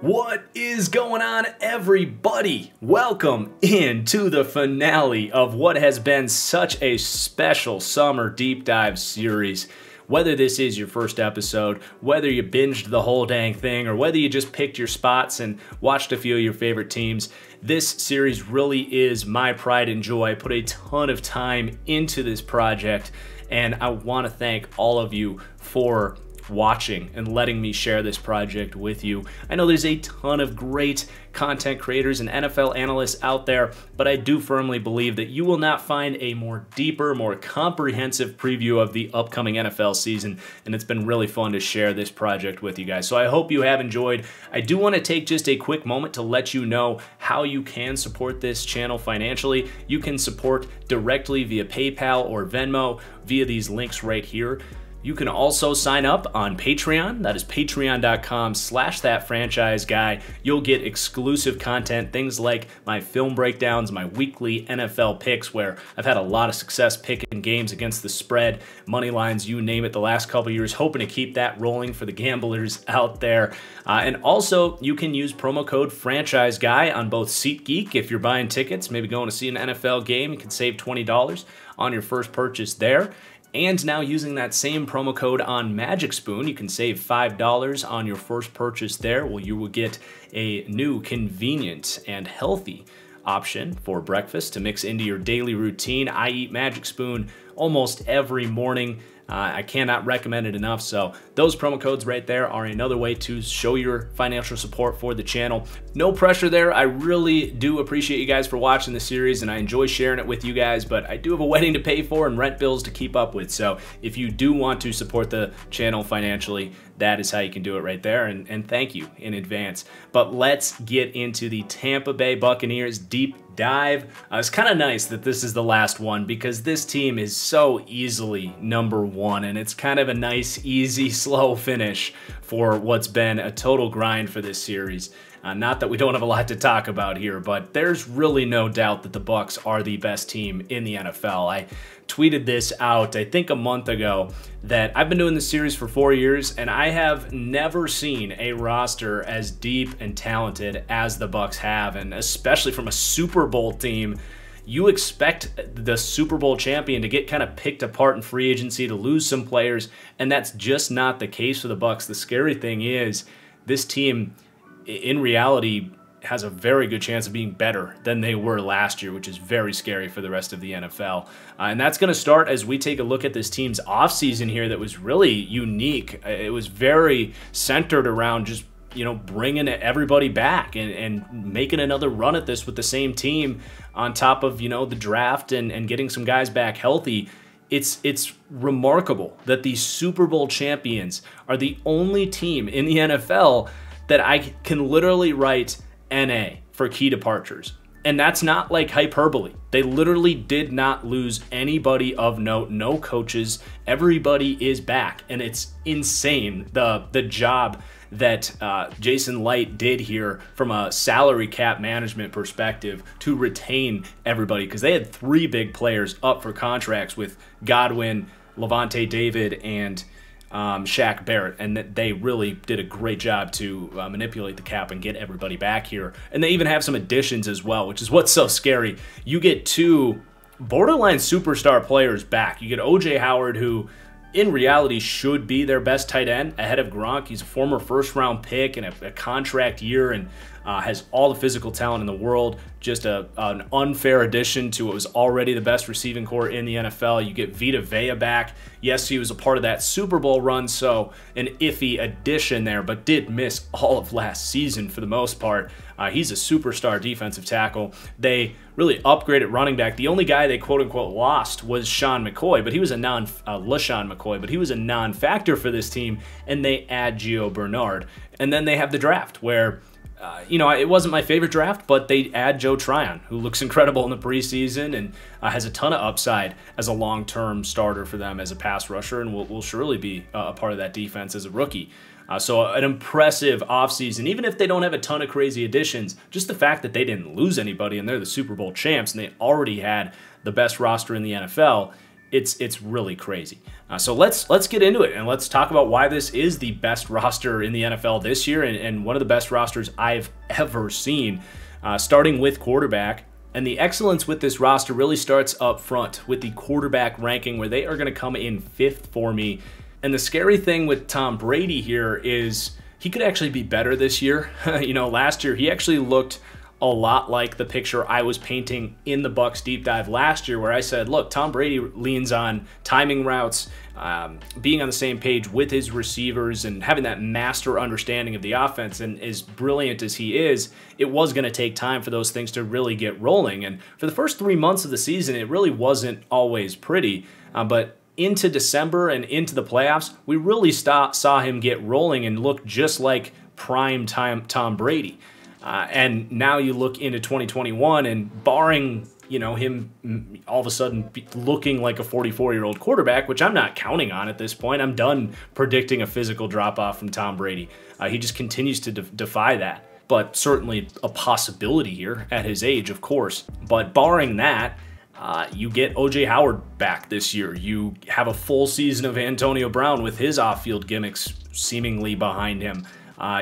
What is going on, everybody? Welcome into the finale of what has been such a special summer deep dive series. Whether this is your first episode, whether you binged the whole dang thing, or whether you just picked your spots and watched a few of your favorite teams, this series really is my pride and joy. I put a ton of time into this project, and I want to thank all of you for watching and letting me share this project with you. I know there's a ton of great content creators and NFL analysts out there, but I do firmly believe that you will not find a more deeper, more comprehensive preview of the upcoming NFL season, and it's been really fun to share this project with you guys. So I hope you have enjoyed. I do want to take just a quick moment to let you know how you can support this channel financially. You can support directly via PayPal or Venmo via these links right here. You can also sign up on Patreon. That is patreon.com/ThatFranchiseGuy. You'll get exclusive content, things like my film breakdowns, my weekly NFL picks, where I've had a lot of success picking games against the spread, money lines, you name it, the last couple years, hoping to keep that rolling for the gamblers out there. And also, you can use promo code FranchiseGuy on both SeatGeek if you're buying tickets, maybe going to see an NFL game. You can save $20 on your first purchase there. And now using that same promo code on Magic Spoon, you can save $5 on your first purchase there. Well, you will get a new convenient and healthy option for breakfast to mix into your daily routine. I eat Magic Spoon almost every morning. I cannot recommend it enough. So those promo codes right there are another way to show your financial support for the channel. No pressure there. I really do appreciate you guys for watching the series, and I enjoy sharing it with you guys, but I do have a wedding to pay for and rent bills to keep up with. So if you do want to support the channel financially, that is how you can do it right there, and thank you in advance. But let's get into the Tampa Bay Buccaneers deep dive. It's kind of nice that this is the last one because this team is so easily #1, and it's kind of a nice, easy, slow finish for what's been a total grind for this series. Not that we don't have a lot to talk about here, but there's really no doubt that the Bucs are the best team in the NFL. I tweeted this out, I think a month ago, that I've been doing this series for 4 years, and I have never seen a roster as deep and talented as the Bucs have, and especially from a Super Bowl team. You expect the Super Bowl champion to get kind of picked apart in free agency, to lose some players, and that's just not the case for the Bucs. The scary thing is this team, in reality, has a very good chance of being better than they were last year, which is very scary for the rest of the NFL. And that's going to start as we take a look at this team's offseason here that was really unique. It was very centered around just, bringing everybody back and making another run at this with the same team on top of, the draft and getting some guys back healthy. It's remarkable that the Super Bowl champions are the only team in the NFL that I can literally write NA for key departures. And that's not like hyperbole. They literally did not lose anybody of note, no coaches. Everybody is back, and it's insane the job that Jason Light did here from a salary cap management perspective to retain everybody, because they had 3 big players up for contracts with Godwin, Levante David, and Shaq Barrett, and that they really did a great job to manipulate the cap and get everybody back here. And they even have some additions as well, which is what's so scary. You get 2 borderline superstar players back. You get O.J. Howard, who in reality should be their best tight end ahead of Gronk. He's a former first-round pick in a contract year and has all the physical talent in the world. Just an unfair addition to what was already the best receiving core in the NFL. You get Vita Vea back. Yes, he was a part of that Super Bowl run, so an iffy addition there, but did miss all of last season for the most part. He's a superstar defensive tackle. They really upgraded running back. The only guy they quote-unquote lost was LaShawn McCoy, but he was a non-factor for this team, and they add Gio Bernard. And then they have the draft where it wasn't my favorite draft, but they add Joe Tryon, who looks incredible in the preseason and has a ton of upside as a long-term starter for them as a pass rusher, and will surely be a part of that defense as a rookie. So an impressive offseason, even if they don't have a ton of crazy additions. Just the fact that they didn't lose anybody and they're the Super Bowl champs and they already had the best roster in the NFL It's really crazy. So let's get into it, and let's talk about why this is the best roster in the NFL this year, and one of the best rosters I've ever seen, starting with quarterback. And the excellence with this roster really starts up front with the quarterback ranking, where they are going to come in 5th for me. And the scary thing with Tom Brady here is he could actually be better this year. Last year he actually looked a lot like the picture I was painting in the Bucs deep dive last year, where I said, look, Tom Brady leans on timing routes, being on the same page with his receivers, and having that master understanding of the offense. And as brilliant as he is, it was going to take time for those things to really get rolling. And for the first 3 months of the season, it really wasn't always pretty. But into December and into the playoffs, we really saw him get rolling and look just like prime time Tom Brady. And now you look into 2021, and barring, him all of a sudden looking like a 44-year-old quarterback, which I'm not counting on at this point. I'm done predicting a physical drop-off from Tom Brady. He just continues to defy that. But certainly a possibility here at his age, of course. But barring that, you get O.J. Howard back this year. You have a full season of Antonio Brown with his off-field gimmicks seemingly behind him.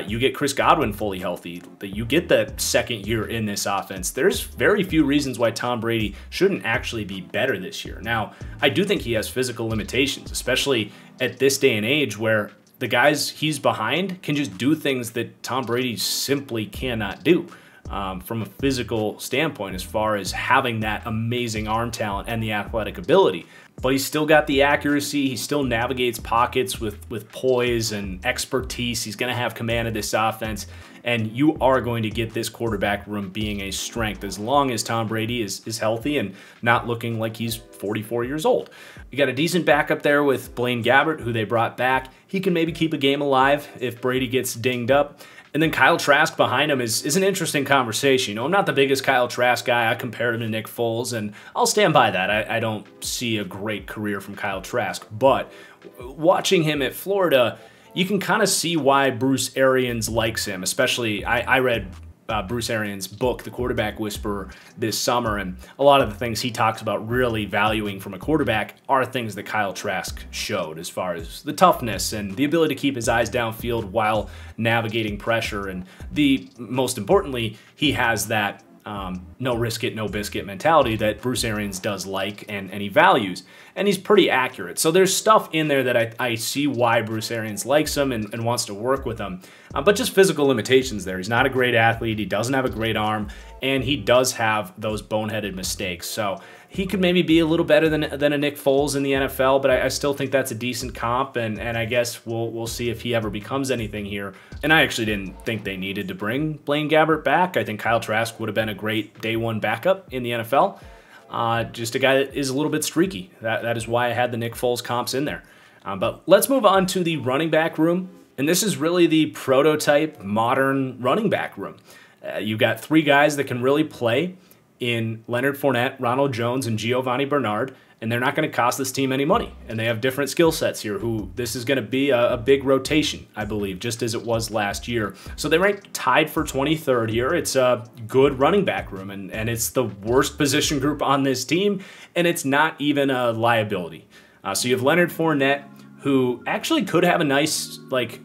You get Chris Godwin fully healthy. You get the second year in this offense. There's very few reasons why Tom Brady shouldn't actually be better this year. Now, I do think he has physical limitations, especially at this day and age where the guys he's behind can just do things that Tom Brady simply cannot do from a physical standpoint, as far as having that amazing arm talent and the athletic ability. But he's still got the accuracy. He still navigates pockets with poise and expertise. He's going to have command of this offense, and you are going to get this quarterback room being a strength as long as Tom Brady is healthy and not looking like he's 44 years old. You got a decent backup there with Blaine Gabbert, who they brought back. He can maybe keep a game alive if Brady gets dinged up. And then Kyle Trask behind him is an interesting conversation. I'm not the biggest Kyle Trask guy. I compared him to Nick Foles, and I'll stand by that. I don't see a great career from Kyle Trask. But watching him at Florida, you can kind of see why Bruce Arians likes him. Especially, I read Bruce Arians' book, The Quarterback Whisperer, this summer, and a lot of the things he talks about really valuing from a quarterback are things that Kyle Trask showed, as far as the toughness and the ability to keep his eyes downfield while navigating pressure, and most importantly, he has that no risk it, no biscuit mentality that Bruce Arians does like and he values, and he's pretty accurate. So there's stuff in there that I see why Bruce Arians likes him and wants to work with him, but just physical limitations there. He's not a great athlete, he doesn't have a great arm, and he does have those boneheaded mistakes. So he could maybe be a little better than a Nick Foles in the NFL, but I still think that's a decent comp, and I guess we'll see if he ever becomes anything here. And I actually didn't think they needed to bring Blaine Gabbert back. I think Kyle Trask would have been a great day one backup in the NFL. Just a guy that is a little bit streaky. That is why I had the Nick Foles comps in there. But let's move on to the running back room. And this is really the prototype modern running back room. You've got 3 guys that can really play in Leonard Fournette, Ronald Jones, and Giovanni Bernard, and they're not going to cost this team any money. And they have different skill sets here. This is going to be a big rotation, I believe, just as it was last year. So they rank tied for 23rd here. It's a good running back room, and it's the worst position group on this team, and it's not even a liability. So you have Leonard Fournette, who actually could have a nice, it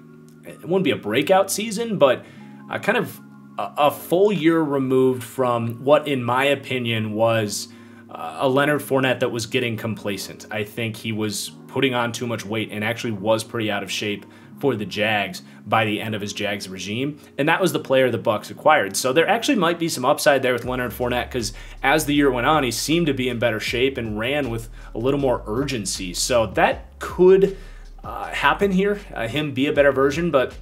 wouldn't be a breakout season, but kind of a full year removed from what, in my opinion, was a Leonard Fournette that was getting complacent. I think he was putting on too much weight and actually was pretty out of shape for the Jags by the end of his Jags regime, and that was the player the Bucs acquired. So there actually might be some upside there with Leonard Fournette, because as the year went on, he seemed to be in better shape and ran with a little more urgency. So that could happen here, him be a better version, but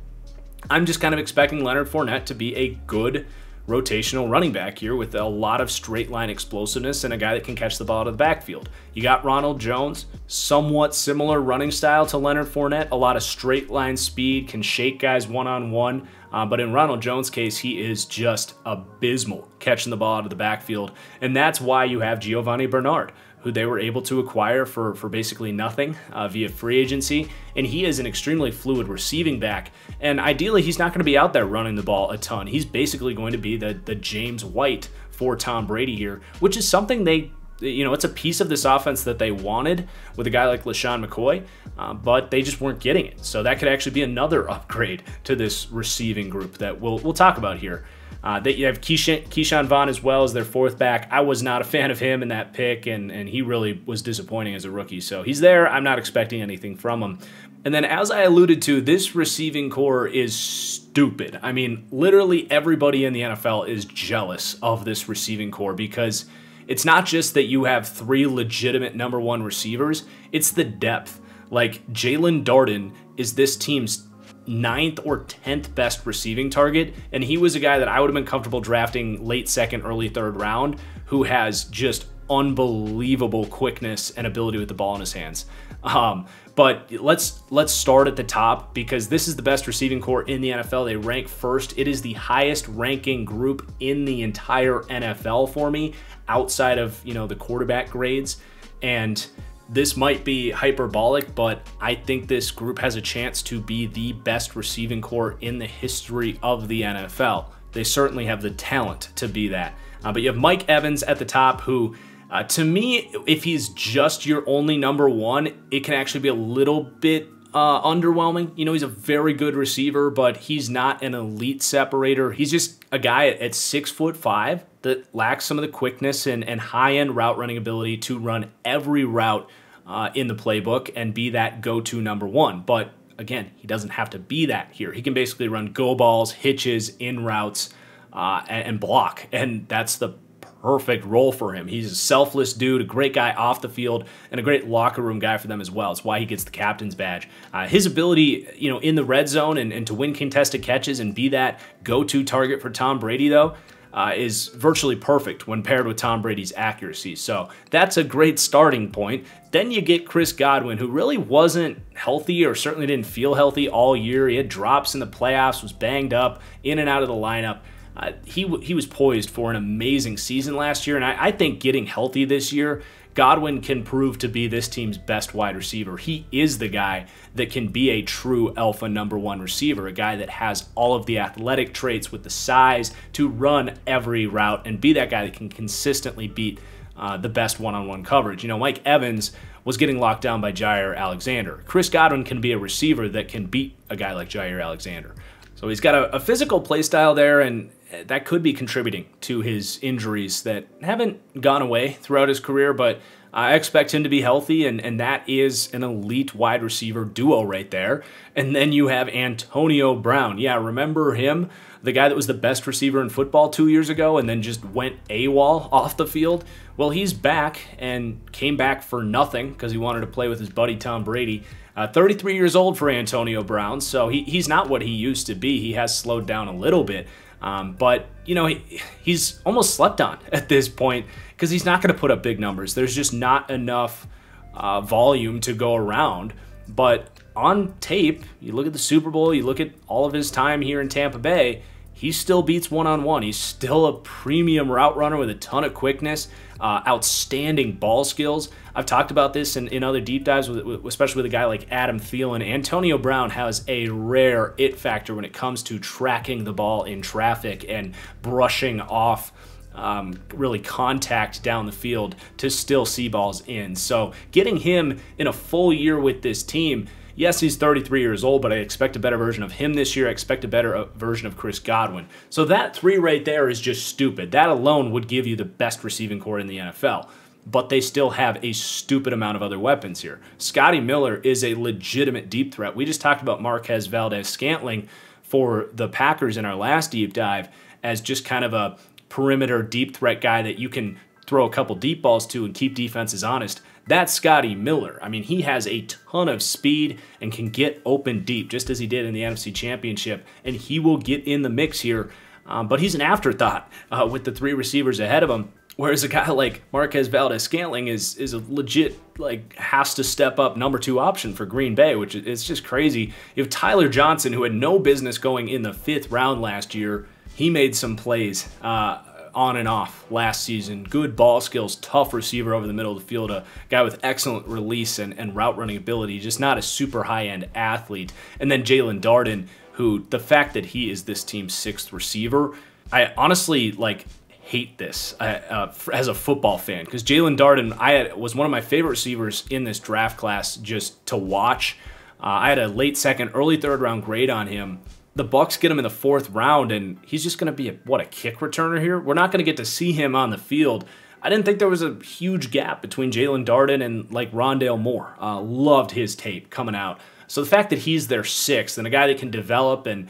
I'm just kind of expecting Leonard Fournette to be a good rotational running back here with a lot of straight line explosiveness and a guy that can catch the ball out of the backfield. You got Ronald Jones, somewhat similar running style to Leonard Fournette, a lot of straight line speed, can shake guys one-on-one, but in Ronald Jones' case, he is just abysmal catching the ball out of the backfield, and that's why you have Giovanni Bernard, who they were able to acquire for basically nothing via free agency. And he is an extremely fluid receiving back. And ideally, he's not going to be out there running the ball a ton. He's basically going to be the James White for Tom Brady here, which is something they it's a piece of this offense that they wanted with a guy like LaShawn McCoy, but they just weren't getting it. So that could actually be another upgrade to this receiving group that we'll talk about here. You have Keyshawn Vaughn as well as their fourth back. I was not a fan of him in that pick, and he really was disappointing as a rookie. So he's there. I'm not expecting anything from him. And then, as I alluded to, this receiving core is stupid. I mean, literally everybody in the NFL is jealous of this receiving core because it's not just that you have 3 legitimate number 1 receivers, it's the depth. Like, Jalen Darden is this team's 9th or 10th best receiving target, and he was a guy that I would have been comfortable drafting late 2nd, early 3rd round, who has just unbelievable quickness and ability with the ball in his hands. But let's start at the top because this is the best receiving core in the NFL. They rank first. It is the highest ranking group in the entire NFL for me, outside of the quarterback grades. And this might be hyperbolic, but I think this group has a chance to be the best receiving core in the history of the NFL. They certainly have the talent to be that. But you have Mike Evans at the top, who, to me, if he's just your only number 1, it can actually be a little bit underwhelming. He's a very good receiver, but he's not an elite separator. He's just a guy at 6'5" that lacks some of the quickness and high-end route running ability to run every route in the playbook and be that go-to number 1. But again, he doesn't have to be that here. He can basically run go balls, hitches, in routes, and block, and that's the perfect role for him. He's a selfless dude, a great guy off the field, and a great locker room guy for them as well. It's why he gets the captain's badge. His ability, in the red zone and to win contested catches and be that go-to target for Tom Brady, though, is virtually perfect when paired with Tom Brady's accuracy. So that's a great starting point. Then you get Chris Godwin, who really wasn't healthy or certainly didn't feel healthy all year. He had drops in the playoffs, was banged up, in and out of the lineup. He was poised for an amazing season last year, and I think getting healthy this year, Godwin can prove to be this team's best wide receiver. He is the guy that can be a true alpha number 1 receiver, a guy that has all of the athletic traits with the size to run every route and be that guy that can consistently beat the best one-on-one coverage. Mike Evans was getting locked down by Jair Alexander. Chris Godwin can be a receiver that can beat a guy like Jair Alexander. So he's got a physical play style there, and that could be contributing to his injuries that haven't gone away throughout his career, but I expect him to be healthy, and that is an elite wide receiver duo right there. And then you have Antonio Brown. Yeah, remember him? The guy that was the best receiver in football 2 years ago and then just went AWOL off the field? Well, he's back and came back for nothing because he wanted to play with his buddy Tom Brady. 33 years old for Antonio Brown, so he's not what he used to be. He has slowed down a little bit. But, he's almost slept on at this point because he's not going to put up big numbers. There's just not enough volume to go around. But on tape, you look at the Super Bowl, you look at all of his time here in Tampa Bay, he still beats one-on-one. He's still a premium route runner with a ton of quickness, outstanding ball skills. I've talked about this in other deep dives, especially with a guy like Adam Thielen. Antonio Brown has a rare it factor when it comes to tracking the ball in traffic and brushing off really contact down the field to still see balls in. So getting him in a full year with this team, yes, he's 33 years old, but I expect a better version of him this year. I expect a better version of Chris Godwin. So that 3 right there is just stupid. That alone would give you the best receiving core in the NFL. But they still have a stupid amount of other weapons here. Scotty Miller is a legitimate deep threat. We just talked about Marquez Valdes-Scantling for the Packers in our last deep dive as just kind of a perimeter deep threat guy that you can throw a couple deep balls to and keep defenses honest. That's Scotty Miller. I mean, he has a ton of speed and can get open deep, just as he did in the NFC Championship, and he will get in the mix here. But he's an afterthought with the 3 receivers ahead of him. Whereas a guy like Marquez Valdes-Scantling is a legit, has to step up number 2 option for Green Bay, which is just crazy. You have Tyler Johnson, who had no business going in the 5th round last year. He made some plays on and off last season. Good ball skills, tough receiver over the middle of the field, a guy with excellent release and route running ability, just not a super high-end athlete. And then Jalen Darden, who the fact that he is this team's 6th receiver, I honestly, hate this as a football fan, because Jalen Darden was one of my favorite receivers in this draft class just to watch. I had a late second, early third round grade on him. The Bucs get him in the 4th round, and he's just going to be a kick returner here. We're not going to get to see him on the field. I didn't think there was a huge gap between Jalen Darden and like Rondale Moore. Loved his tape coming out. So the fact that he's their 6th and a guy that can develop and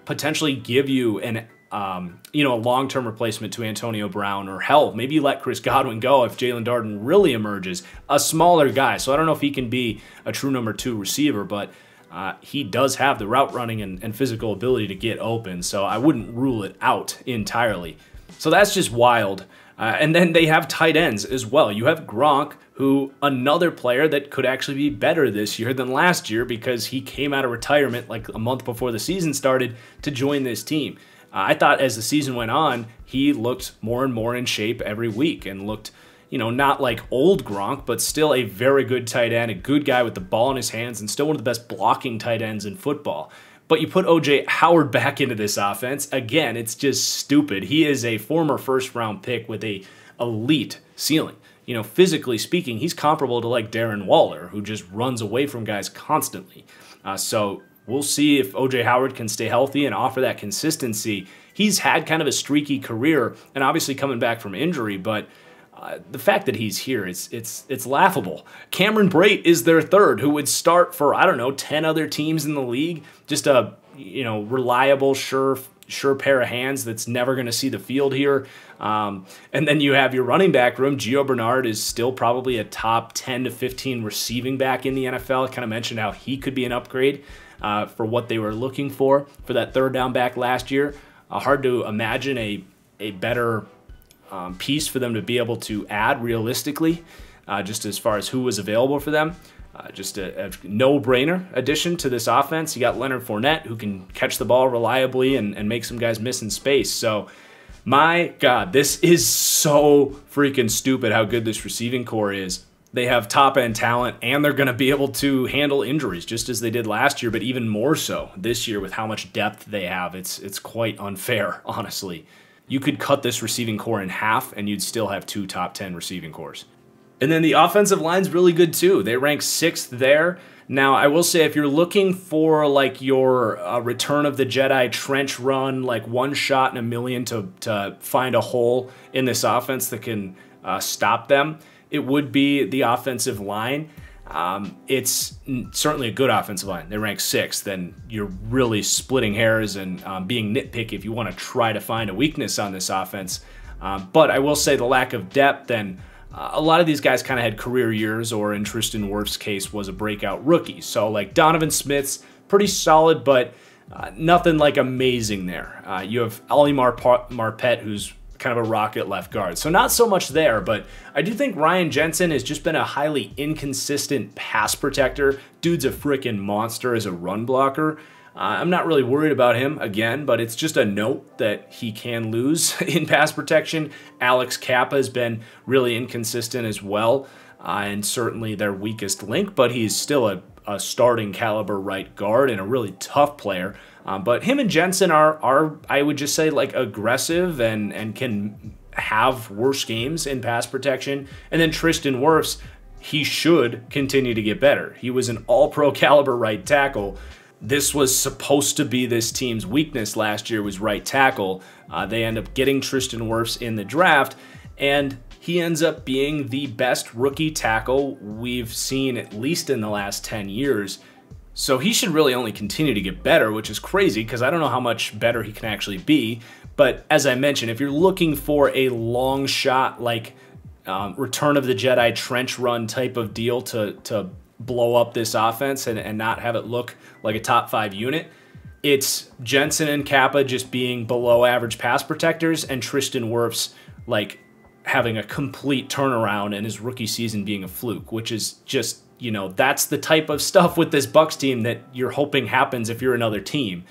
potentially give you a long-term replacement to Antonio Brown, or hell, maybe you let Chris Godwin go if Jalen Darden really emerges. A smaller guy, so I don't know if he can be a true number 2 receiver, but he does have the route running and physical ability to get open, so I wouldn't rule it out entirely. So that's just wild. And then they have tight ends as well. You have Gronk, who another player that could actually be better this year than last year because he came out of retirement like a month before the season started to join this team. I thought as the season went on, he looked more and more in shape every week and looked, not like old Gronk, but still a very good tight end, a good guy with the ball in his hands, and still one of the best blocking tight ends in football. But you put O.J. Howard back into this offense, again, it's just stupid. He is a former first-round pick with a elite ceiling. Physically speaking, he's comparable to like Darren Waller, who just runs away from guys constantly. So we'll see if O.J. Howard can stay healthy and offer that consistency. He's had kind of a streaky career, and obviously coming back from injury, but the fact that he's here, it's laughable. Cameron Brate is their 3rd, who would start for, 10 other teams in the league. Just a, reliable, sure pair of hands that's never going to see the field here. And then you have your running back room. Gio Bernard is still probably a top 10 to 15 receiving back in the NFL. I kind of mentioned how he could be an upgrade for what they were looking for that 3rd down back last year. Hard to imagine a better piece for them to be able to add realistically, just as far as who was available for them. Just a no-brainer addition to this offense. You got Leonard Fournette, who can catch the ball reliably and make some guys miss in space. So, my God, this is so freaking stupid how good this receiving core is. They have top-end talent, and they're going to be able to handle injuries just as they did last year, but even more so this year with how much depth they have. It's quite unfair, honestly. You could cut this receiving core in half, and you'd still have 2 top 10 receiving cores. And then the offensive line's really good too. They rank 6th there. Now, I will say if you're looking for like your Return of the Jedi trench run, like one shot in a million to find a hole in this offense that can stop them, it would be the offensive line. It's certainly a good offensive line. They rank 6th, and you're really splitting hairs and being nitpicky if you want to try to find a weakness on this offense. But I will say the lack of depth, and a lot of these guys kind of had career years, or in Tristan Wirf's case was a breakout rookie. So like Donovan Smith's pretty solid, but nothing like amazing there. You have Ali Marpet, who's kind of a rocket left guard. So not so much there, but I do think Ryan Jensen has just been a highly inconsistent pass protector. Dude's a freaking monster as a run blocker. I'm not really worried about him again, but it's just a note that he can lose in pass protection. Alex Kappa has been really inconsistent as well, and certainly their weakest link, but he's still a starting caliber right guard and a really tough player. But him and Jensen are I would just say, like, aggressive and can have worse games in pass protection. And then Tristan Wirfs, he should continue to get better. He was an all-pro caliber right tackle. This was supposed to be this team's weakness last year, was right tackle. They end up getting Tristan Wirfs in the draft, and he ends up being the best rookie tackle we've seen at least in the last 10 years. So he should really only continue to get better, which is crazy because I don't know how much better he can actually be. But as I mentioned, if you're looking for a long shot, like Return of the Jedi trench run type of deal to blow up this offense and not have it look like a top 5 unit, it's Jensen and Kappa just being below average pass protectors, and Tristan Wirfs like having a complete turnaround and his rookie season being a fluke, which is just, you know, that's the type of stuff with this Bucs team that you're hoping happens if you're another team.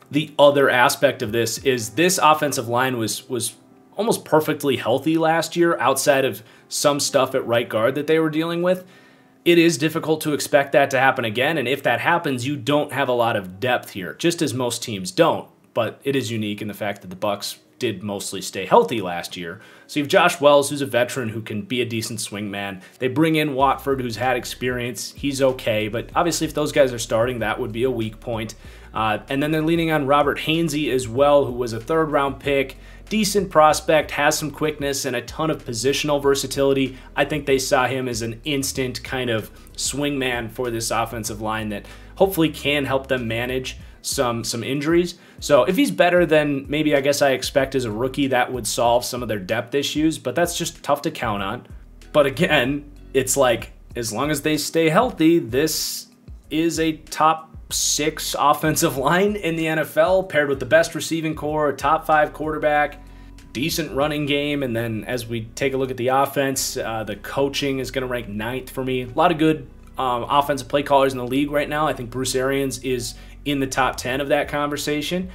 The other aspect of this is this offensive line was almost perfectly healthy last year outside of some stuff at right guard that they were dealing with. It is difficult to expect that to happen again, and if that happens, you don't have a lot of depth here, just as most teams don't. But it is unique in the fact that the Bucs did mostly stay healthy last year. So you have Josh Wells, who's a veteran who can be a decent swingman. They bring in Watford, who's had experience. He's okay, but obviously if those guys are starting, that would be a weak point. And then they're leaning on Robert Hainsey as well, who was a third-round pick. Decent prospect, has some quickness and a ton of positional versatility. I think they saw him as an instant kind of swingman for this offensive line that hopefully can help them manage some injuries. So if he's better than maybe I guess I expect as a rookie, that would solve some of their depth issues, but that's just tough to count on. But again, it's like as long as they stay healthy, this is a top 6 offensive line in the NFL, paired with the best receiving core, a top 5 quarterback, decent running game, and then as we take a look at the offense, the coaching is going to rank 9th for me. A lot of good offensive play callers in the league right now. I think Bruce Arians is in the top 10 of that conversation.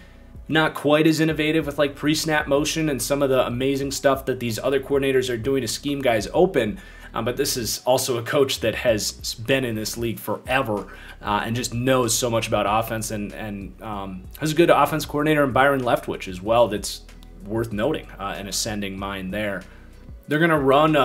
Not quite as innovative with like pre-snap motion and some of the amazing stuff that these other coordinators are doing to scheme guys open. But this is also a coach that has been in this league forever and just knows so much about offense and has a good offense coordinator in Byron Leftwich as well that's worth noting, an ascending mind there. They're going to run,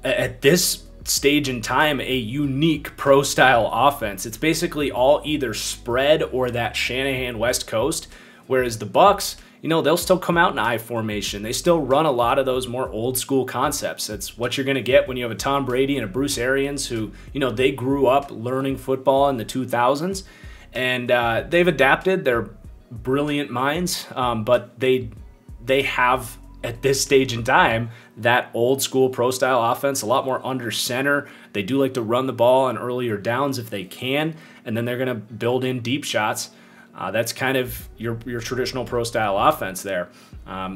at this stage in time, a unique pro-style offense. It's basically all either spread or that Shanahan West Coast, whereas the Bucs, you know, they'll still come out in I formation. They still run a lot of those more old school concepts. That's what you're going to get when you have a Tom Brady and a Bruce Arians who, you know, they grew up learning football in the 2000s, and they've adapted. They're brilliant minds, but they have, at this stage in time, that old school pro style offense, a lot more under center. They do like to run the ball on earlier downs if they can, and then they're going to build in deep shots. That's kind of your traditional pro style offense there.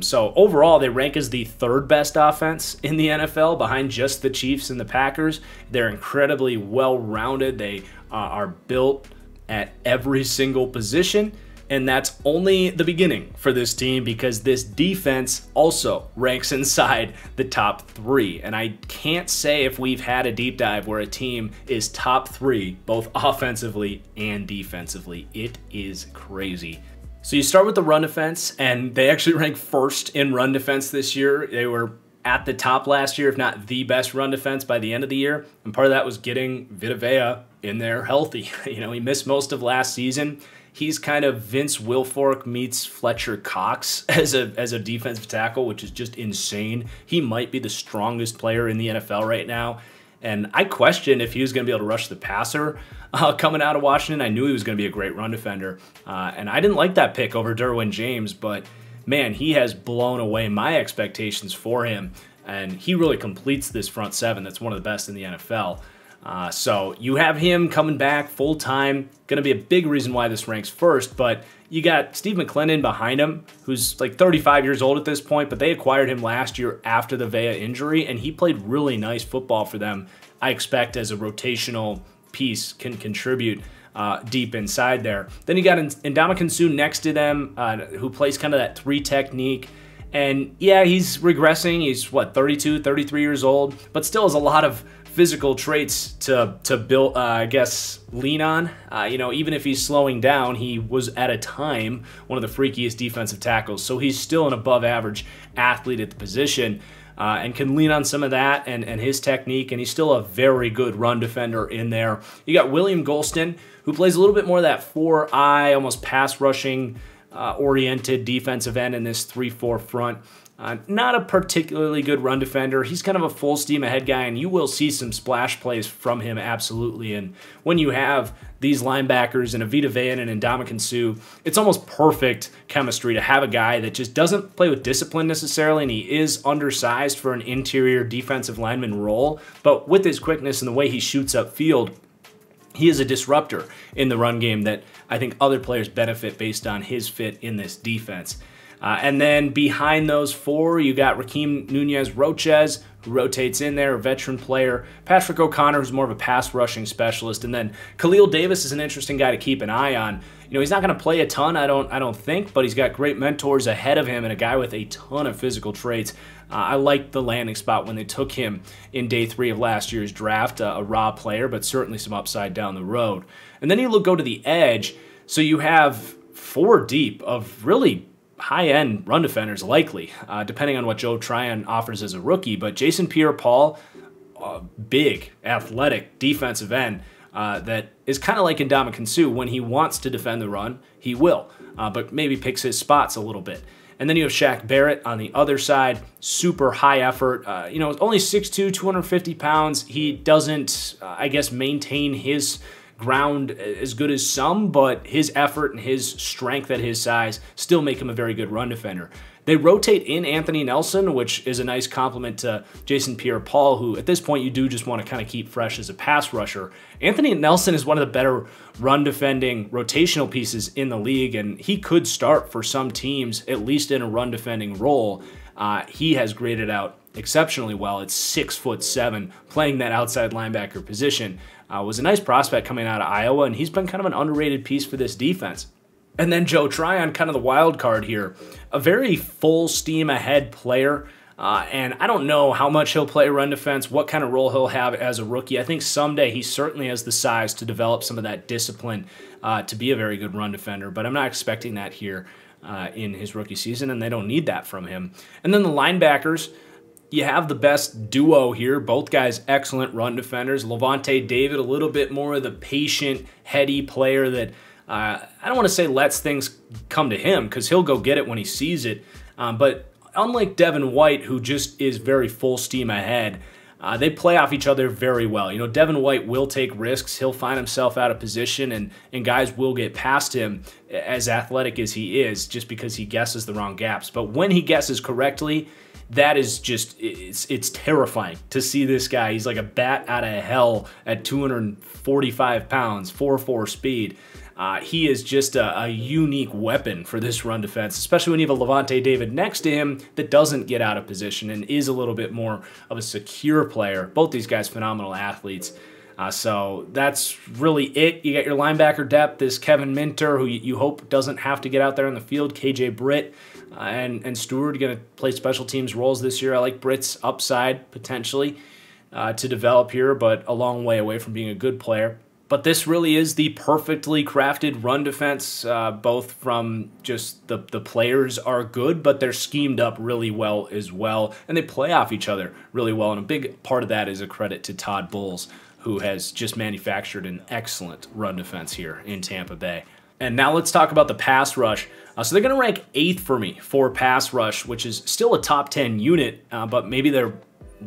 So overall, they rank as the 3rd best offense in the NFL behind just the Chiefs and the Packers. They're incredibly well-rounded. They are built at every single position. And that's only the beginning for this team because this defense also ranks inside the top 3. And I can't say if we've had a deep dive where a team is top 3, both offensively and defensively. It is crazy. So you start with the run defense, and they actually rank 1st in run defense this year. They were at the top last year, if not the best run defense by the end of the year. And part of that was getting Vita Vea in there healthy. You know, he missed most of last season. He's kind of Vince Wilfork meets Fletcher Cox as a defensive tackle, which is just insane. He might be the strongest player in the NFL right now. And I questioned if he was going to be able to rush the passer coming out of Washington. I knew he was going to be a great run defender. And I didn't like that pick over Derwin James, but man, he has blown away my expectations for him. And he really completes this front 7 that's one of the best in the NFL. So you have him coming back full-time, going to be a big reason why this ranks 1st, but you got Steve McLendon behind him, who's like 35 years old at this point, but they acquired him last year after the Vea injury, and he played really nice football for them. I expect as a rotational piece can contribute deep inside there. Then you got Ndamukong Suh next to them, who plays kind of that 3 technique. And yeah, he's regressing. He's, 32, 33 years old, but still has a lot of physical traits to build, I guess, lean on. You know, even if he's slowing down, he was at a time one of the freakiest defensive tackles. So he's still an above average athlete at the position and can lean on some of that and his technique. And he's still a very good run defender in there. You got William Golston, who plays a little bit more of that 4-eye, almost pass rushing oriented defensive end in this 3-4 front. Not a particularly good run defender. He's kind of a full steam ahead guy, and you will see some splash plays from him, absolutely. And when you have these linebackers and a Vita Vea and Ndamukong Suh, it's almost perfect chemistry to have a guy that just doesn't play with discipline necessarily, and he is undersized for an interior defensive lineman role. But with his quickness and the way he shoots upfield, he is a disruptor in the run game that I think other players benefit based on his fit in this defense. And then behind those 4, you got Raheem Nunez-Roches, who rotates in there, a veteran player. Patrick O'Connor, who's more of a pass rushing specialist. And then Khalil Davis is an interesting guy to keep an eye on. You know, he's not going to play a ton, I don't think, but he's got great mentors ahead of him and a guy with a ton of physical traits. I liked the landing spot when they took him in day 3 of last year's draft, a raw player, but certainly some upside down the road. And then you go to the edge, so you have 4 deep of really high-end run defenders likely, depending on what Joe Tryon offers as a rookie. But Jason Pierre-Paul, big, athletic defensive end that is kind of like Ndamukong Suh. When he wants to defend the run, he will, but maybe picks his spots a little bit. And then you have Shaq Barrett on the other side, super high effort. Only 6'2", 250 pounds. He doesn't, I guess, maintain his ground as good as some, but his effort and his strength at his size still make him a very good run defender. They rotate in Anthony Nelson, which is a nice compliment to Jason Pierre-Paul, who at this point you do just want to kind of keep fresh as a pass rusher. Anthony Nelson is one of the better run defending rotational pieces in the league, and he could start for some teams, at least in a run defending role. He has graded out exceptionally well at 6'7", playing that outside linebacker position. Was a nice prospect coming out of Iowa, and he's been kind of an underrated piece for this defense. And then Joe Tryon, kind of the wild card here. A very full steam ahead player, and I don't know how much he'll play run defense, what kind of role he'll have as a rookie. I think someday he certainly has the size to develop some of that discipline to be a very good run defender, but I'm not expecting that here in his rookie season, and they don't need that from him. And then the linebackers, you have the best duo here. Both guys excellent run defenders. Levante David, a little bit more of the patient, heady player that I don't want to say lets things come to him, because he'll go get it when he sees it. But unlike Devin White, who just is very full steam ahead, they play off each other very well. Devin White will take risks. He'll find himself out of position, and guys will get past him, as athletic as he is, just because he guesses the wrong gaps. But when he guesses correctly, that is just, it's terrifying to see this guy. He's like a bat out of hell at 245 pounds, 4.4 speed. He is just a unique weapon for this run defense, especially when you have a Levante David next to him that doesn't get out of position and is a little bit more of a secure player. Both these guys phenomenal athletes. So that's really it. You got your linebacker depth, this Kevin Minter, who you hope doesn't have to get out there in the field, KJ Britt, and Stewart going to play special teams roles this year. I like Britt's upside potentially to develop here, but a long way away from being a good player. But this really is the perfectly crafted run defense, both from just the players are good, but they're schemed up really well as well, and they play off each other really well. And a big part of that is a credit to Todd Bowles, who has just manufactured an excellent run defense here in Tampa Bay. And now let's talk about the pass rush. So they're going to rank 8th for me for pass rush, which is still a top 10 unit, but maybe they're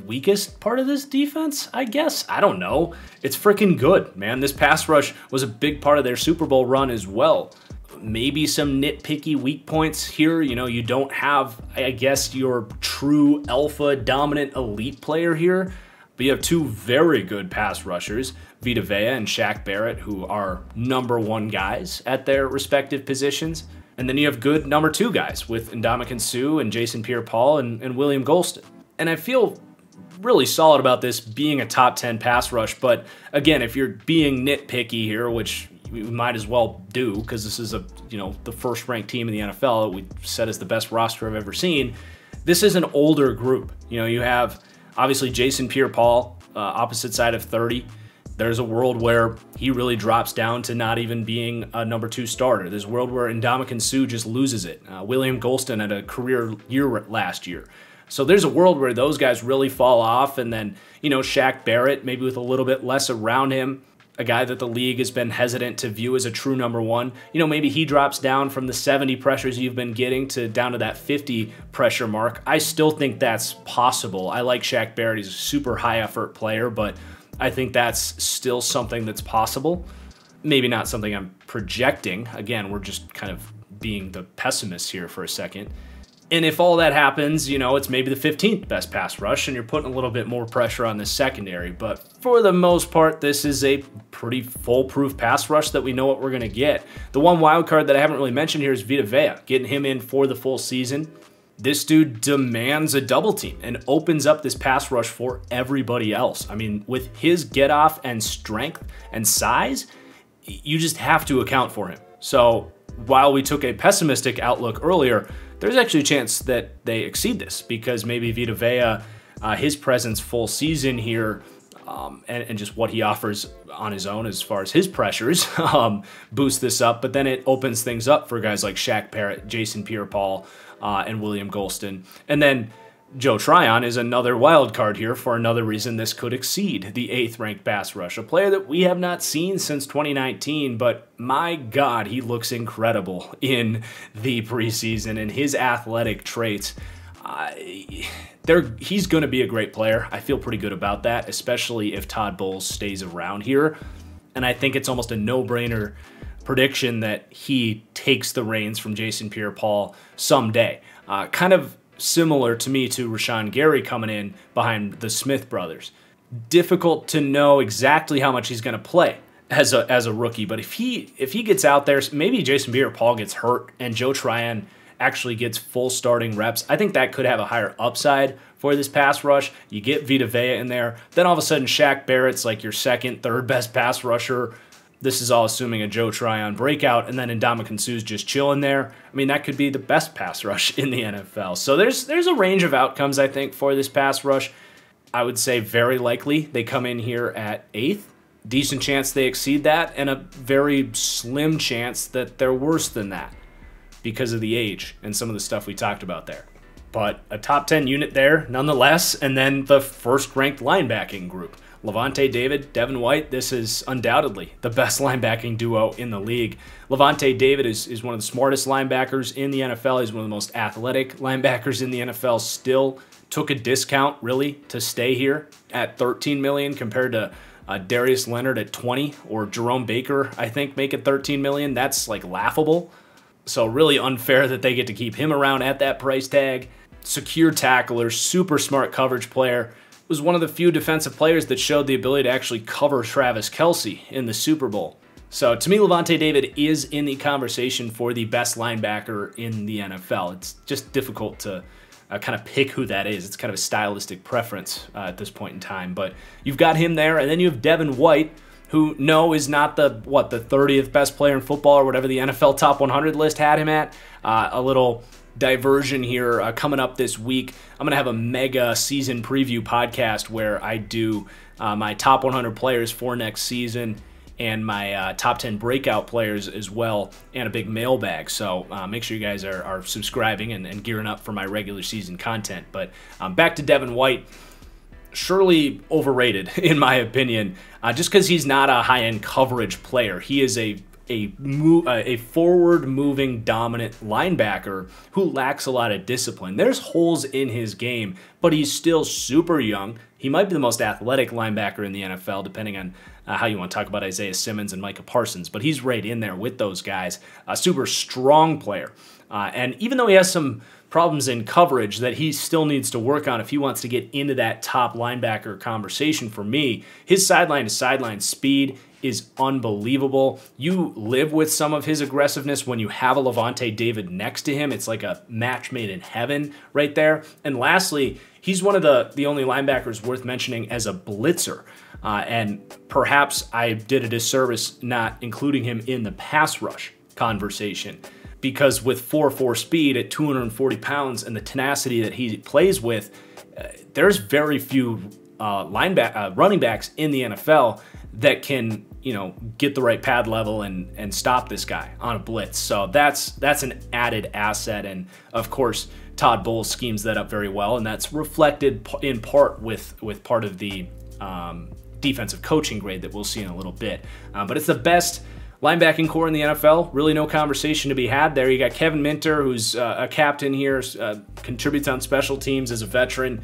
weakest part of this defense, I guess. I don't know. It's freaking good, man. This pass rush was a big part of their Super Bowl run as well. Maybe some nitpicky weak points here. You don't have, I guess, your true alpha dominant elite player here, but you have two very good pass rushers, Vita Vea and Shaq Barrett, who are #1 guys at their respective positions. And then you have good #2 guys with Ndamukong Suh and Jason Pierre-Paul and William Golston. And I feel really solid about this being a top 10 pass rush, but again, if you're being nitpicky here, which we might as well do, because this is the first ranked team in the NFL that we said is the best roster I've ever seen, this is an older group. You have obviously Jason Pierre-Paul, opposite side of 30. There's a world where he really drops down to not even being a #2 starter. There's a world where Ndamukong Suh just loses it. William Golston had a career year last year. So there's a world where those guys really fall off, and then, Shaq Barrett, maybe with a little bit less around him, a guy that the league has been hesitant to view as a true #1. Maybe he drops down from the 70 pressures you've been getting to down to that 50 pressure mark. I still think that's possible. I like Shaq Barrett. He's a super high effort player, but I think that's still something that's possible. Maybe not something I'm projecting. Again, we're just kind of being the pessimists here for a second. And if all that happens, it's maybe the 15th best pass rush, and you're putting a little bit more pressure on the secondary. But for the most part, this is a pretty foolproof pass rush that we know what we're going to get. The one wild card that I haven't really mentioned here is Vita Vea, getting him in for the full season. This dude demands a double team and opens up this pass rush for everybody else. I mean, with his get off and strength and size, you just have to account for him. So while we took a pessimistic outlook earlier, there's actually a chance that they exceed this, because maybe Vita Vea, his presence full season here and just what he offers on his own as far as his pressures boost this up. But then it opens things up for guys like Shaq Barrett, Jason Pierre-Paul, and William Golston. And then Joe Tryon is another wild card here for another reason this could exceed the 8th ranked pass rush, a player that we have not seen since 2019, but my God, he looks incredible in the preseason, and his athletic traits, he's going to be a great player. I feel pretty good about that, especially if Todd Bowles stays around here, and I think it's almost a no-brainer prediction that he takes the reins from Jason Pierre-Paul someday. Kind of similar to me to Rashawn Gary coming in behind the Smith brothers. Difficult to know exactly how much he's going to play as a rookie, but if he gets out there, maybe Jason Pierre-Paul gets hurt and Joe Tryon actually gets full starting reps, I think that could have a higher upside for this pass rush. You get Vita Vea in there, then all of a sudden Shaq Barrett's like your second, third best pass rusher. This is all assuming a Joe Tryon breakout, and then Ndamukong Suh's just chilling there. I mean, that could be the best pass rush in the NFL. So there's a range of outcomes, I think, for this pass rush. I would say very likely they come in here at 8th. Decent chance they exceed that, and a very slim chance that they're worse than that because of the age and some of the stuff we talked about there. But a top 10 unit there, nonetheless, and then the first-ranked linebacking group. Lavonte David, Devin White, this is undoubtedly the best linebacking duo in the league. Lavonte David is one of the smartest linebackers in the NFL. He's one of the most athletic linebackers in the NFL. Still took a discount, really, to stay here at $13 million compared to Darius Leonard at $20, or Jerome Baker, I think, making $13 million. That's like laughable. So really unfair that they get to keep him around at that price tag. Secure tackler, super smart coverage player. Was one of the few defensive players that showed the ability to actually cover Travis Kelce in the Super Bowl. So to me, Lavonte David is in the conversation for the best linebacker in the NFL. It's just difficult to kind of pick who that is. It's kind of a stylistic preference at this point in time. But you've got him there, and then you have Devin White, who is not the 30th best player in football or whatever the NFL Top 100 list had him at. A little diversion here coming up this week. I'm going to have a mega season preview podcast where I do my top 100 players for next season and my top 10 breakout players as well, and a big mailbag. So make sure you guys are subscribing and gearing up for my regular season content. But back to Devin White. Surely overrated, in my opinion, just because he's not a high-end coverage player. He is a forward-moving, dominant linebacker who lacks a lot of discipline. There's holes in his game, but he's still super young. He might be the most athletic linebacker in the NFL, depending on how you want to talk about Isaiah Simmons and Micah Parsons, but he's right in there with those guys. A super strong player. And even though he has some problems in coverage that he still needs to work on if he wants to get into that top linebacker conversation, for me, his sideline-to-sideline speed is unbelievable. You live with some of his aggressiveness when you have a Lavonte David next to him. It's like a match made in heaven right there. And lastly, he's one of the only linebackers worth mentioning as a blitzer. And perhaps I did a disservice not including him in the pass rush conversation, because with 4.4 speed at 240 pounds and the tenacity that he plays with, there's very few running backs in the NFL that can, get the right pad level and stop this guy on a blitz. So that's an added asset, and of course Todd Bowles schemes that up very well, and that's reflected in part with part of the defensive coaching grade that we'll see in a little bit. But it's the best linebacking core in the NFL. Really no conversation to be had there. You got Kevin Minter, who's a captain here, contributes on special teams as a veteran.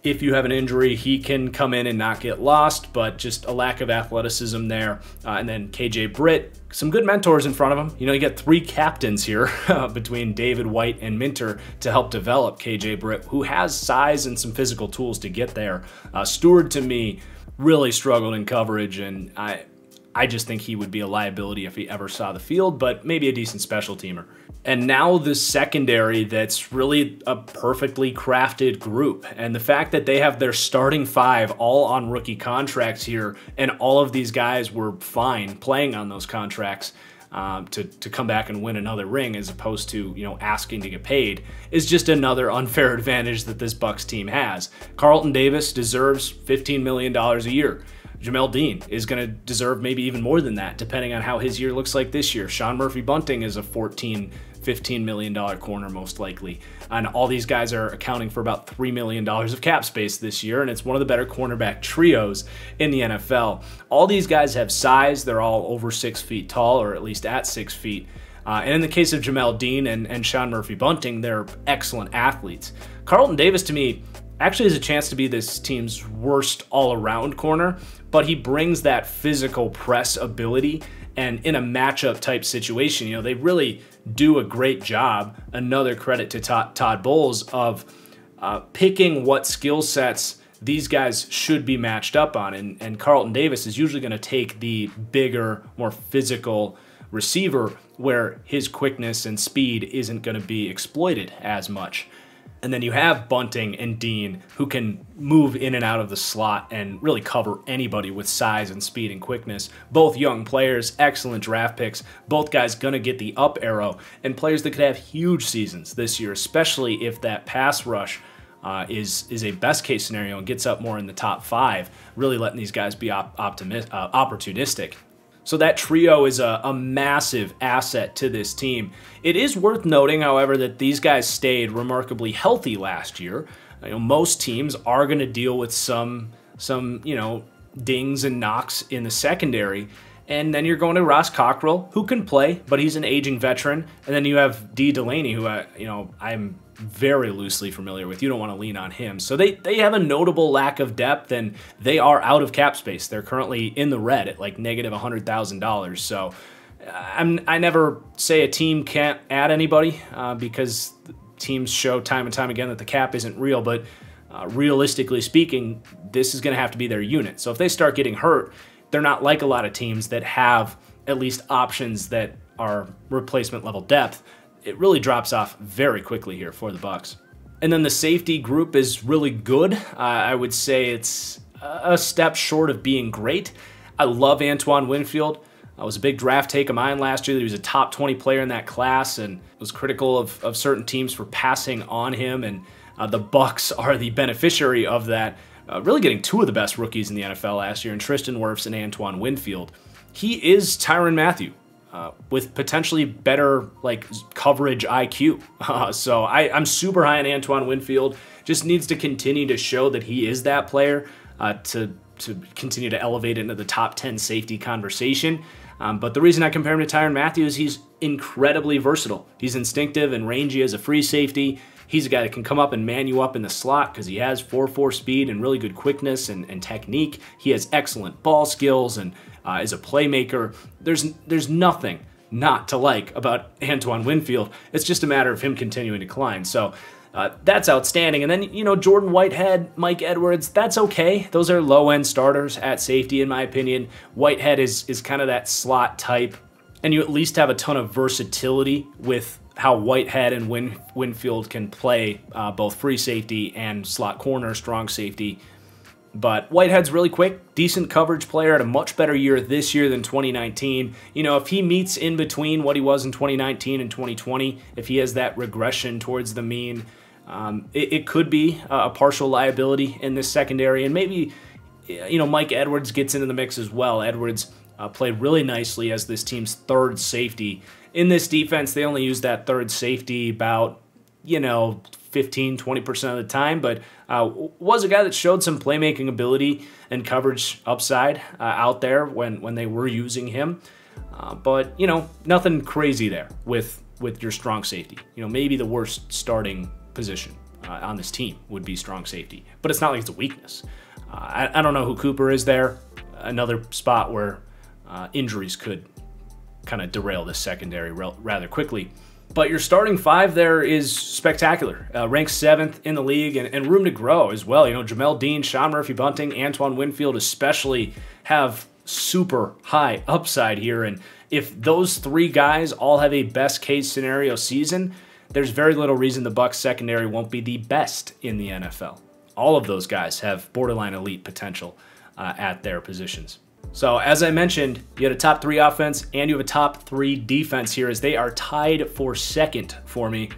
If you have an injury, he can come in and not get lost, but just a lack of athleticism there. And then KJ Britt, some good mentors in front of him. You get 3 captains here between David, White, and Minter to help develop KJ Britt, who has size and some physical tools to get there. Stewart, to me, really struggled in coverage, and I just think he would be a liability if he ever saw the field, but maybe a decent special teamer. And now the secondary, that's really a perfectly crafted group. And the fact that they have their starting 5 all on rookie contracts here, and all of these guys were fine playing on those contracts, to come back and win another ring as opposed to, asking to get paid is just another unfair advantage that this Bucs team has. Carlton Davis deserves $15 million a year. Jamel Dean is going to deserve maybe even more than that, depending on how his year looks like this year. Sean Murphy-Bunting is a $15 million corner most likely. And all these guys are accounting for about $3 million of cap space this year, and it's one of the better cornerback trios in the NFL. All these guys have size. They're all over 6 feet tall, or at least at 6 feet. And in the case of Jamel Dean and Sean Murphy-Bunting, they're excellent athletes. Carlton Davis, to me, actually has a chance to be this team's worst all-around corner, but he brings that physical press ability, and in a matchup type situation, they really do a great job. Another credit to Todd Bowles of picking what skill sets these guys should be matched up on, and Carlton Davis is usually going to take the bigger, more physical receiver where his quickness and speed isn't going to be exploited as much. And then you have Bunting and Dean, who can move in and out of the slot and really cover anybody with size and speed and quickness. Both young players, excellent draft picks. Both guys going to get the up arrow, and players that could have huge seasons this year, especially if that pass rush is a best case scenario and gets up more in the top 5, really letting these guys be opportunistic. So that trio is a massive asset to this team. It is worth noting, however, that these guys stayed remarkably healthy last year. Most teams are going to deal with some dings and knocks in the secondary. And then you're going to Ross Cockrell, who can play, but he's an aging veteran. And then you have Dee Delaney, who I'm very loosely familiar with. You don't want to lean on him. So they have a notable lack of depth, and they are out of cap space. They're currently in the red at like negative $100,000. So I never say a team can't add anybody because teams show time and time again that the cap isn't real. But realistically speaking, this is going to have to be their unit. So if they start getting hurt, they're not like a lot of teams that have at least options that are replacement level depth. It really drops off very quickly here for the Bucs. And then the safety group is really good. I would say it's a step short of being great. I love Antoine Winfield. I was a big draft take of mine last year. He was a top 20 player in that class and was critical of certain teams for passing on him. And the Bucs are the beneficiary of that, really getting 2 of the best rookies in the NFL last year, in Tristan Wirfs and Antoine Winfield. He is Tyrann Mathieu. With potentially better coverage IQ. So I'm super high on Antoine Winfield. Just needs to continue to show that he is that player to continue to elevate into the top 10 safety conversation. But the reason I compare him to Tyrann Mathieu is he's incredibly versatile. He's instinctive and rangy as a free safety. He's a guy that can come up and man you up in the slot because he has 4.4 speed and really good quickness and technique. He has excellent ball skills and is a playmaker. There's nothing not to like about Antoine Winfield. It's just a matter of him continuing to climb. So that's outstanding. And then, Jordan Whitehead, Mike Edwards, that's okay. Those are low-end starters at safety, in my opinion. Whitehead is kind of that slot type, and you at least have a ton of versatility with how Whitehead and Winfield can play both free safety and slot corner, strong safety. But Whitehead's really quick, decent coverage player, had a much better year this year than 2019. If he meets in between what he was in 2019 and 2020, if he has that regression towards the mean, it could be a partial liability in this secondary. And maybe, Mike Edwards gets into the mix as well. Edwards played really nicely as this team's 3rd safety. In this defense, they only use that 3rd safety about, 15-20% of the time, but was a guy that showed some playmaking ability and coverage upside out there when they were using him. But nothing crazy there with your strong safety. Maybe the worst starting position on this team would be strong safety, but it's not like it's a weakness. I don't know who Cooper is there. Another spot where injuries could kind of derail this secondary rather quickly. But your starting 5 there is spectacular. Ranked 7th in the league and room to grow as well. Jamel Dean, Sean Murphy-Bunting, Antoine Winfield especially have super high upside here. And if those 3 guys all have a best case scenario season, there's very little reason the Bucs secondary won't be the best in the NFL. All of those guys have borderline elite potential at their positions. So as I mentioned, you had a top 3 offense and you have a top 3 defense here, as they are tied for second for me.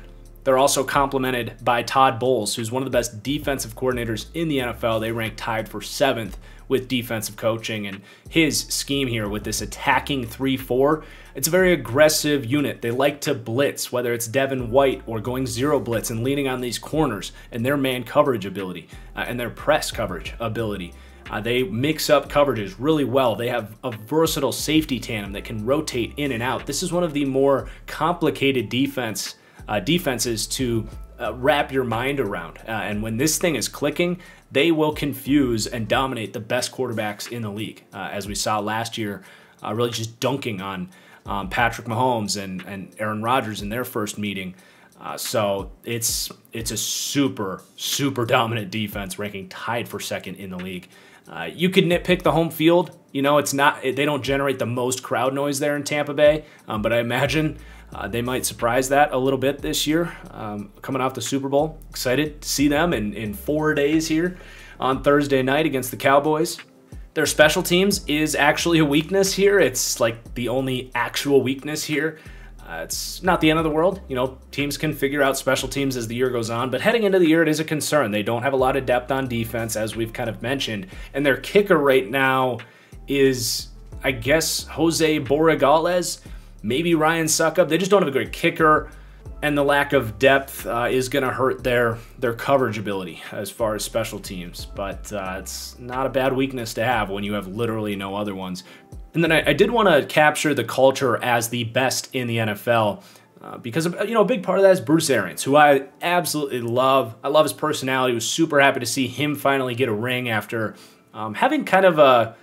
They're also complemented by Todd Bowles, who's one of the best defensive coordinators in the NFL. They rank tied for 7th with defensive coaching, and his scheme here with this attacking 3-4, it's a very aggressive unit. They like to blitz, whether it's Devin White or going zero blitz and leaning on these corners and their man coverage ability and their press coverage ability. They mix up coverages really well. They have a versatile safety tandem that can rotate in and out. This is one of the more complicated defenses to wrap your mind around. And when this thing is clicking, they will confuse and dominate the best quarterbacks in the league. As we saw last year, really just dunking on Patrick Mahomes and Aaron Rodgers in their first meeting. So it's a super, super dominant defense, ranking tied for second in the league. You could nitpick the home field. You know, they don't generate the most crowd noise there in Tampa Bay, but I imagine they might surprise that a little bit this year, coming off the Super Bowl. Excited to see them in 4 days here on Thursday night against the Cowboys. Their special teams is actually a weakness here. It's like the only actual weakness here. It's not the end of the world. You know, teams can figure out special teams as the year goes on, but heading into the year, it is a concern. They don't have a lot of depth on defense, as we've kind of mentioned, and their kicker right now is, I guess, Jose Borregales, maybe Ryan Suckup. They just don't have a great kicker, and the lack of depth is going to hurt their coverage ability as far as special teams, but it's not a bad weakness to have when you have literally no other ones. And then I did want to capture the culture as the best in the NFL because, you know, a big part of that is Bruce Arians, who I absolutely love. I love his personality. I was super happy to see him finally get a ring after having kind of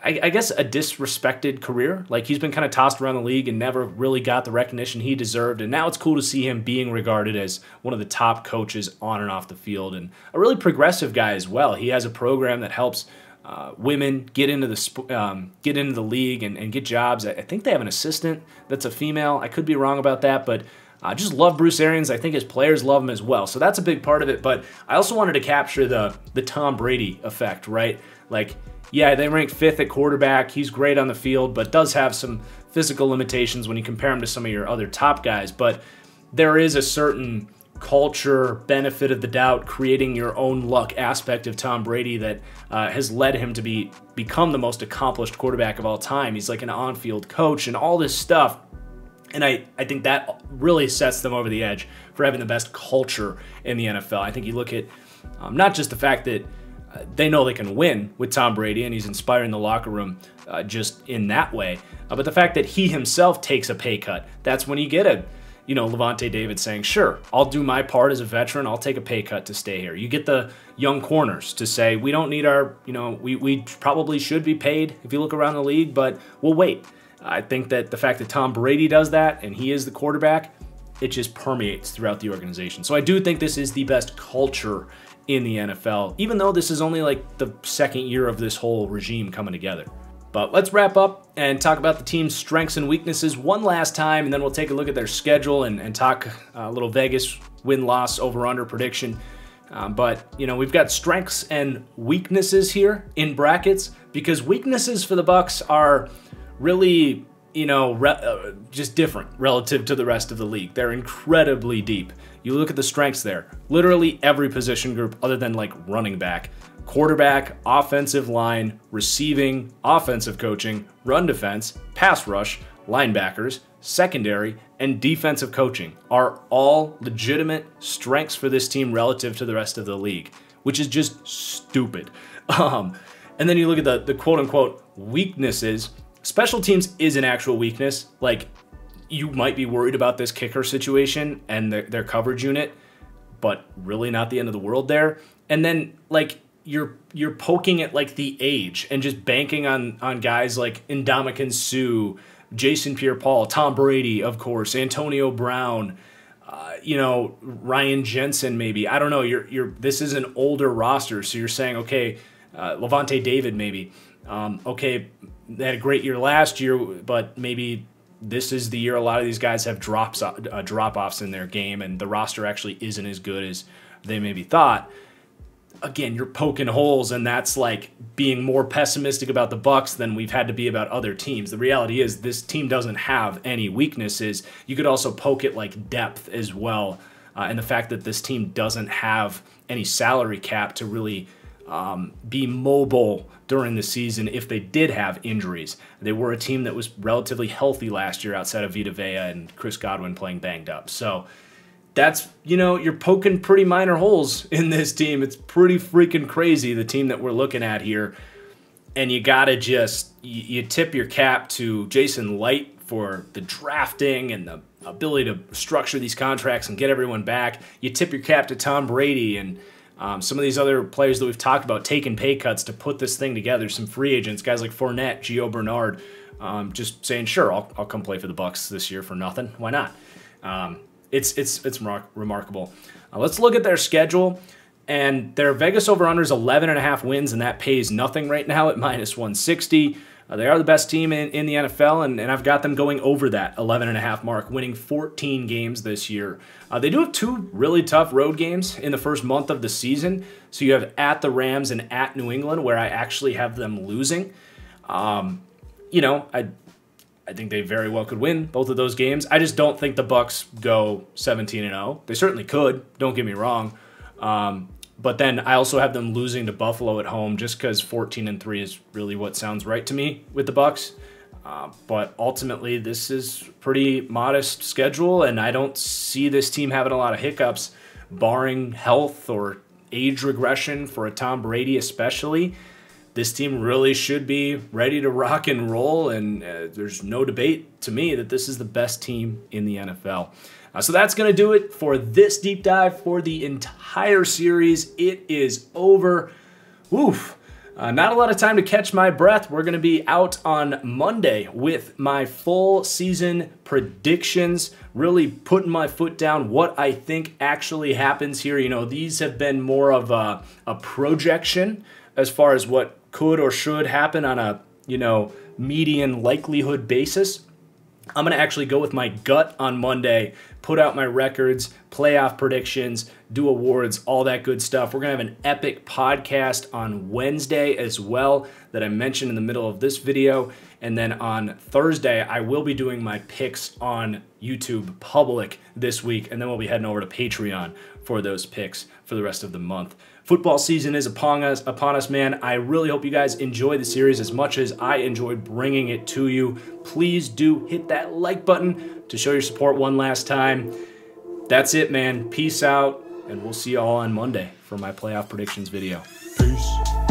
I guess a disrespected career. Like, he's been kind of tossed around the league and never really got the recognition he deserved. And now it's cool to see him being regarded as one of the top coaches on and off the field, and a really progressive guy as well. He has a program that helps women get into the league and get jobs. I think they have an assistant that's a female. I could be wrong about that, but I just love Bruce Arians. I think his players love him as well. So that's a big part of it. But I also wanted to capture the Tom Brady effect, right? Like, yeah, they rank 5th at quarterback. He's great on the field, but does have some physical limitations when you compare him to some of your other top guys. But there is a certain culture, benefit of the doubt, creating your own luck aspect of Tom Brady that has led him to become the most accomplished quarterback of all time. He's like an on-field coach and all this stuff. And I think that really sets them over the edge for having the best culture in the NFL. I think you look at not just the fact that they know they can win with Tom Brady and he's inspiring the locker room just in that way, but the fact that he himself takes a pay cut. That's when you get Levante David saying, sure, I'll do my part as a veteran. I'll take a pay cut to stay here. You get the young corners to say, we don't need we probably should be paid if you look around the league, but we'll wait. I think that the fact that Tom Brady does that and he is the quarterback, it just permeates throughout the organization. So I do think this is the best culture in the NFL, even though this is only like the second year of this whole regime coming together. But let's wrap up and talk about the team's strengths and weaknesses one last time, and then we'll take a look at their schedule and talk a little Vegas win-loss over-under prediction. But, we've got strengths and weaknesses here in brackets, because weaknesses for the Bucs are really, just different relative to the rest of the league. They're incredibly deep. You look at the strengths there, literally every position group other than like running back, quarterback, offensive line, receiving, offensive coaching, run defense, pass rush, linebackers, secondary, and defensive coaching are all legitimate strengths for this team relative to the rest of the league, which is just stupid. And then you look at the quote-unquote weaknesses. Special teams is an actual weakness. Like, you might be worried about this kicker situation and their coverage unit, but really not the end of the world there. And then, like, you're poking at, like, the age and just banking on guys like Ndamukong Suh, Jason Pierre-Paul, Tom Brady, of course, Antonio Brown, Ryan Jensen maybe. I don't know. This is an older roster, so you're saying, okay, Levante David maybe. Okay, they had a great year last year, but maybe this is the year a lot of these guys have drop-offs in their game, and the roster actually isn't as good as they maybe thought. again, you're poking holes, and that's like being more pessimistic about the Bucs than we've had to be about other teams. The reality is this team doesn't have any weaknesses. You could also poke it like depth as well, and the fact that this team doesn't have any salary cap to really be mobile during the season if they did have injuries. They were a team that was relatively healthy last year outside of Vita Vea and Chris Godwin playing banged up. So that's, you're poking pretty minor holes in this team. It's pretty freaking crazy, the team that we're looking at here. And you got to just, you tip your cap to Jason Light for the drafting and the ability to structure these contracts and get everyone back. You tip your cap to Tom Brady and some of these other players that we've talked about taking pay cuts to put this thing together. Some free agents, guys like Fournette, Gio Bernard, just saying, sure, I'll come play for the Bucs this year for nothing. Why not? It's remarkable. Let's look at their schedule. And their Vegas over-under is 11.5 wins, and that pays nothing right now at -160. They are the best team in the NFL, and I've got them going over that 11.5 mark, winning 14 games this year. They do have 2 really tough road games in the first month of the season. So you have at the Rams and at New England, where I actually have them losing. I think they very well could win both of those games. I just don't think the Bucs go 17-0. They certainly could, don't get me wrong. But then I also have them losing to Buffalo at home just because 14-3 is really what sounds right to me with the Bucs. But ultimately, this is pretty modest schedule, and I don't see this team having a lot of hiccups, barring health or age regression for a Tom Brady especially. This team really should be ready to rock and roll, and there's no debate to me that this is the best team in the NFL. So that's going to do it for this deep dive for the entire series. It is over. Oof. Not a lot of time to catch my breath. We're going to be out on Monday with my full season predictions, really putting my foot down what I think actually happens here. These have been more of a projection as far as what could or should happen on a, median likelihood basis. I'm going to actually go with my gut on Monday, put out my records, playoff predictions, do awards, all that good stuff. We're going to have an epic podcast on Wednesday as well that I mentioned in the middle of this video. And then on Thursday, I will be doing my picks on YouTube public this week. And then we'll be heading over to Patreon for those picks for the rest of the month. Football season is upon us, man. I really hope you guys enjoy the series as much as I enjoyed bringing it to you. Please do hit that like button to show your support one last time. That's it, man. Peace out, and we'll see you all on Monday for my playoff predictions video. Peace.